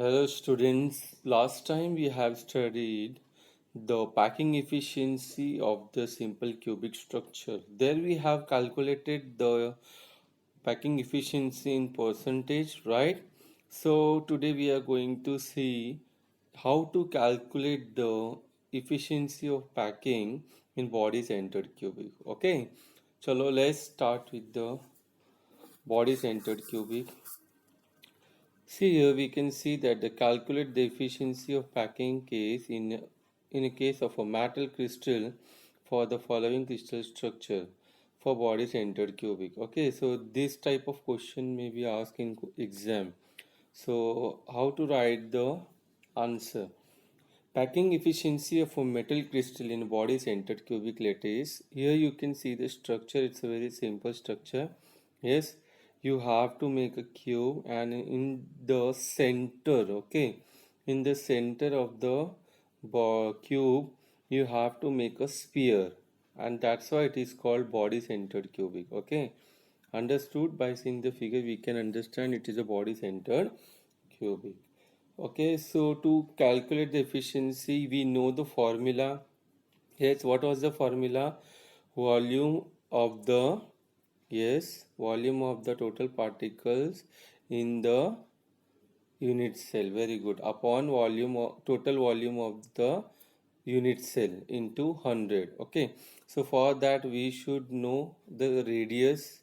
Hello students, last time we have studied the packing efficiency of the simple cubic structure. There we have calculated the packing efficiency in percentage, right? So today we are going to see how to calculate the efficiency of packing in body centered cubic. Okay, chalo let's start with the body centered cubic. See here we can see that the calculate the efficiency of packing case in a case of a metal crystal for the following crystal structure for body centered cubic. Okay, so this type of question may be asked in exam. So how to write the answer? Packing efficiency of a metal crystal in body centered cubic lattice. Here you can see the structure. It's a very simple structure. Yes, you have to make a cube, and in the center, okay, in the center of the cube, you have to make a sphere, and that's why it is called body centered cubic. Okay, understood? By seeing the figure, we can understand it is a body centered cubic. Okay, so to calculate the efficiency, we know the formula. Yes, what was the formula? Volume of the, yes, volume of the total particles in the unit cell. Very good. Upon volume of, total volume of the unit cell into 100. Okay, so for that we should know the radius,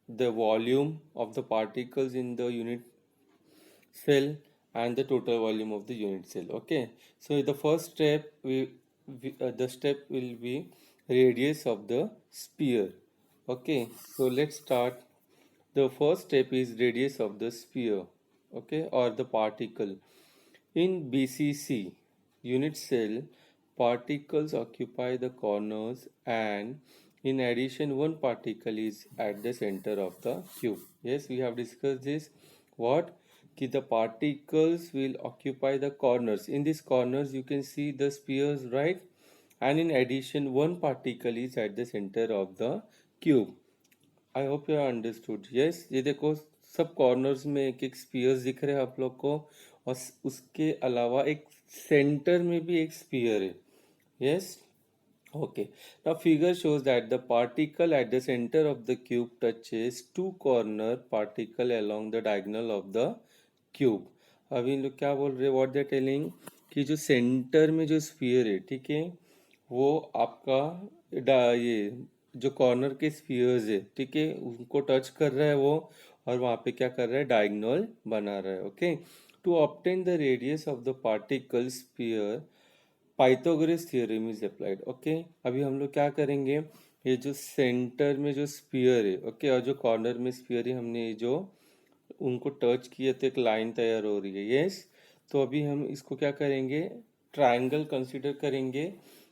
the volume of the particles in the unit cell and the total volume of the unit cell. Okay, so the first step the step will be radius of the sphere. Okay, so let's start. The first step is radius of the sphere, okay, or the particle. In BCC unit cell, particles occupy the corners, and in addition, one particle is at the center of the cube. Yes, we have discussed this. What? Ki the particles will occupy the corners. In these corners, you can see the spheres, right? And in addition, one particle is at the center of the cube. I hope you understood yes ये देखो सब corners में एक एक spheres दिख रहे हैं आप लोग को और उसके अलावा एक सेंटर में भी एक स्पीयर है yes okay now figure shows that the particle at the center of the cube touches two corner particle along the diagonal of the cube अभी इन लोग क्या बोल रहे हैं व्हाट दे टेलिंग कि जो सेंटर में जो स्फीयर है ठीक है वो आपका ये जो कॉर्नर के स्फीयर्स है ठीक है उनको टच कर रहा है वो और वहां पे क्या कर रहा है डायगोनल बना रहा है okay to obtain the radius of the particle sphere Pythagoras theorem is applied okay अभी हम लोग क्या करेंगे ये जो सेंटर में जो स्फीयर है ओके और जो कॉर्नर में स्फीयर है हमने ये जो उनको टच किए तो एक लाइन तैयार हो रही है यस तो अभी हम इसको क्या करेंगे ट्रायंगल कंसीडर करेंगे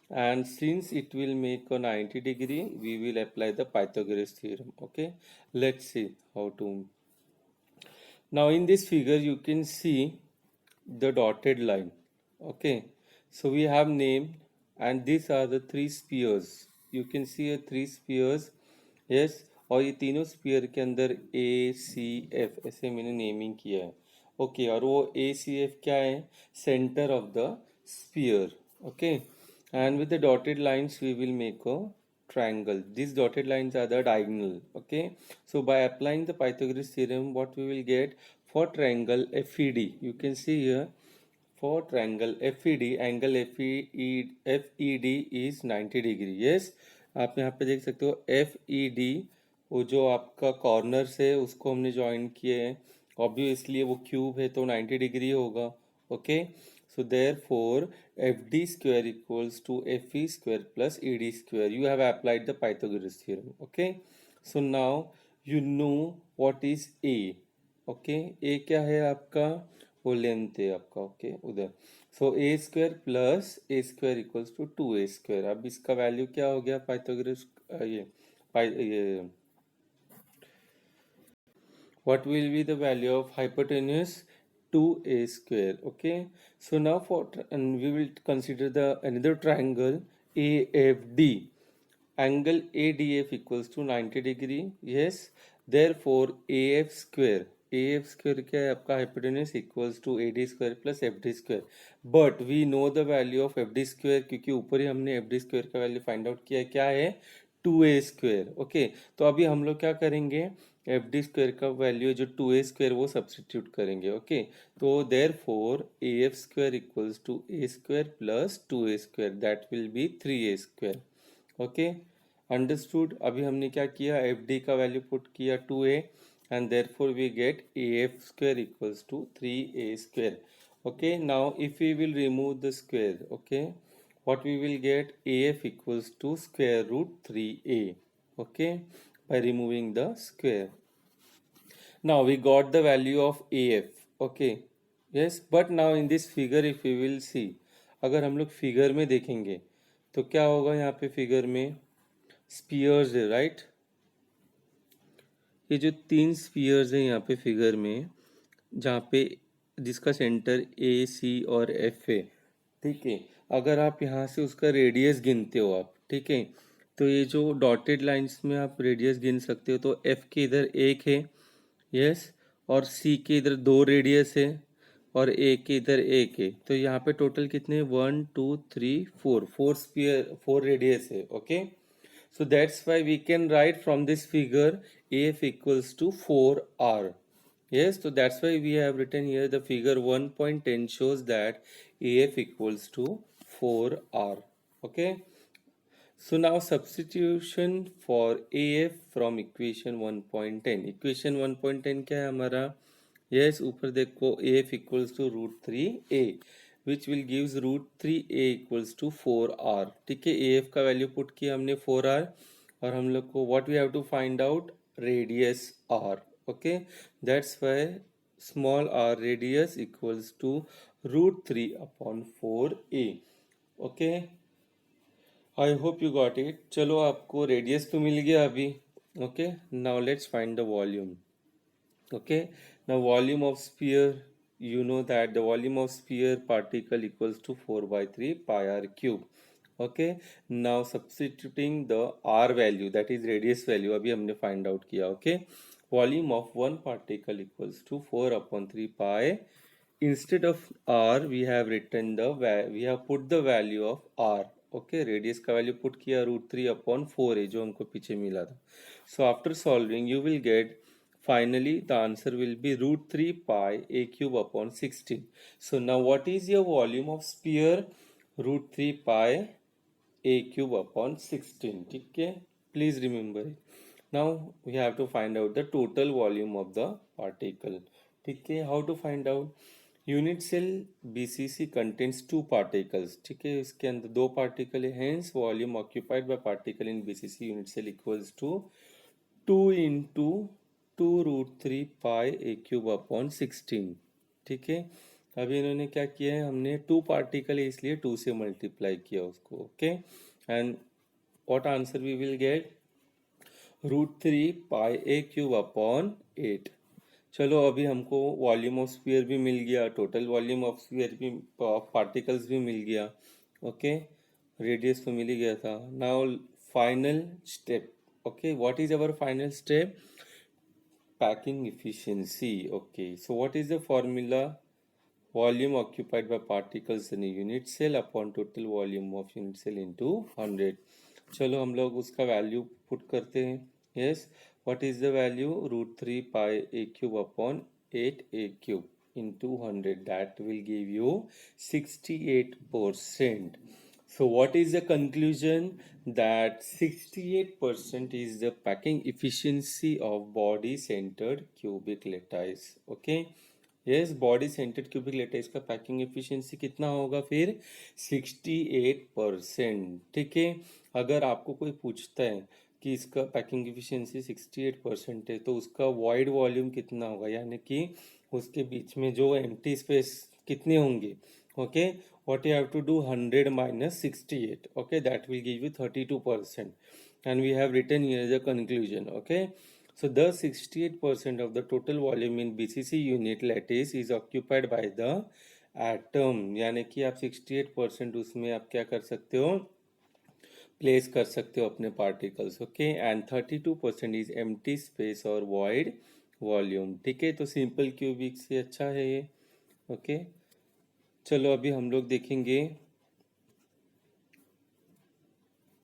and since it will make a 90 degree we will apply the Pythagoras theorem okay let's see how to now in this figure you can see the dotted line okay so we have named and these are the three spheres you can see a three spheres yes और ये तीनों spear के अंदर ए C F ऐसे मैंने naming किया है okay और वो ए सी एफ क्या है centre of the sphere okay and with the dotted lines we will make a triangle. These dotted lines are the diagonal. Okay, so by applying the Pythagoras theorem what we will get for triangle FED, you can see here for triangle FED angle FED is 90 degree. yes आप यहाँ पे देख सकते हो FED वो जो आपका corner से उसको हमने ज्वाइन किए हैं ऑब्वियसली वो क्यूब है तो 90 डिग्री होगा okay so therefore FD square equals to FE square plus ED square. You have applied the Pythagoras theorem. Okay. So now you know what is A. Okay. A क्या है आपका वो length है आपका okay उधर so a square plus a square equals to 2a square अब इसका value क्या हो गया पाइथागोरस ये what will be the value of hypotenuse 2a square okay so now for and we will consider the another triangle AFD angle ADF equals to 90 degree yes therefore AF square A F square क्या है आपका hypotenuse equals to A D square plus F D square, but we know the value of F D square क्योंकि ऊपर ही हमने F D square का value find out किया है, क्या है 2a स्क्वायर। ओके, तो अभी हम लोग क्या करेंगे, एफ डी स्क्वायर का वैल्यू जो 2a स्क्वायर वो सब्सटीट्यूट करेंगे। ओके, तो there four A F square equals to A square plus 2a square, that will be 3a square. Okay, understood. अभी हमने क्या किया, एफ डी का वैल्यू पुट किया 2a and therefore we get af square equals to 3a square. Okay, now if we will remove the square, okay, what we will get, af equals to square root 3a. Okay, by removing the square, now we got the value of af. Okay, yes, but now in this figure if we will see, अगर हम लोग figure में देखेंगे तो क्या होगा, यहाँ पे फिगर में स्पीयर्स है, राइट। ये जो 3 स्पीयर्स हैं यहाँ पे फिगर में, जहाँ पे जिसका सेंटर ए सी और एफ है, ठीक है। अगर आप यहाँ से उसका रेडियस गिनते हो आप, ठीक है, तो ये जो डॉटेड लाइंस में आप रेडियस गिन सकते हो, तो एफ के इधर एक है, यस, और सी के इधर 2 रेडियस है और ए के इधर एक है, तो यहाँ पे टोटल कितने, 1 2 3 4, 4 स्पीयर, 4 रेडियस है। Okay, so that's why we can write from this figure AF equals to 4R. Yes, so that's why we have written here the figure 1.10 shows that AF equals to 4R. Okay, so now substitution for AF from equation 1.10. Equation 1.10 क्या है हमारा, yes, ऊपर देखो AF equals to root 3A, which will gives root 3A equals to 4R. ठीक है, AF का value put किया हमने 4R, और हम लोग को what we have to find out, radius R. Okay, that's why small r radius equals to root 3 upon 4A. Okay, I hope you got it. चलो, आपको रेडियस तो मिल गया अभी। Okay, now let's find the volume. Okay, now volume of sphere, you know that the volume of sphere particle equals to 4/3 pi r cube. Okay, now substituting the r value, that is radius value, अभी हमने find out किया। okay, volume of one particle equals to 4/3 pi, instead of r we have written the we have put the value of r. Okay, radius का value put किया √3/4 है जो हमको पीछे मिला था। So after solving you will get, finally the answer will be √3 pi a cube upon 16. So now what is your volume of sphere, √3 pi a cube upon 16. ठीक है, please remember it. Now we have to find out the total volume of the particle. ठीक है, how to find out, unit cell BCC contains 2 particles. ठीक है, इसके अंदर 2 particle है, hence volume occupied by particle in BCC unit cell equals to 2 into 2√3 pi a cube upon 16. ठीक है, अभी इन्होंने क्या किया है, हमने 2 पार्टिकल है इसलिए 2 से मल्टीप्लाई किया उसको। Okay, and what answer we will get, √3 pi a cube upon 8. चलो, अभी हमको वॉल्यूम ऑफ स्फीयर भी मिल गया, टोटल वॉल्यूम ऑफ स्फीयर भी, पार्टिकल्स भी मिल गया। ओके, रेडियस तो मिल ही गया था। Now final step. Okay, what is our final step, packing efficiency. Okay, so what is the formula, volume occupied by particles in a unit cell upon total volume of unit cell into 100. चलो, हम लोग उसका value put करते हैं। yes, what is the value, √3 pi a cube upon 8 a cube into 100, that will give you 68%. So what is the conclusion, that 68% is the packing efficiency of body centered cubic lattice. Okay, yes, body centered cubic lattice का packing efficiency कितना होगा फिर, 68%। ठीक है, अगर आपको कोई पूछता है कि इसका पैकिंग एफिशिएंसी 68% है, तो उसका वाइड वॉल्यूम कितना होगा, यानी कि उसके बीच में जो एम्प्टी स्पेस कितने होंगे। Okay, what you have to do, 100 minus 68. Okay, that will give you 32%, and we have written here the conclusion. Okay, so the 68% of the total volume in BCC unit lattice is occupied by the atom. यानी कि आप 68% उसमें आप क्या कर सकते हो, place कर सकते हो अपने particles. Okay, and 32% is empty space और वॉइड वॉल्यूम। ठीक है, तो सिंपल क्यूबिक से अच्छा है ये। ओके, चलो अभी हम लोग देखेंगे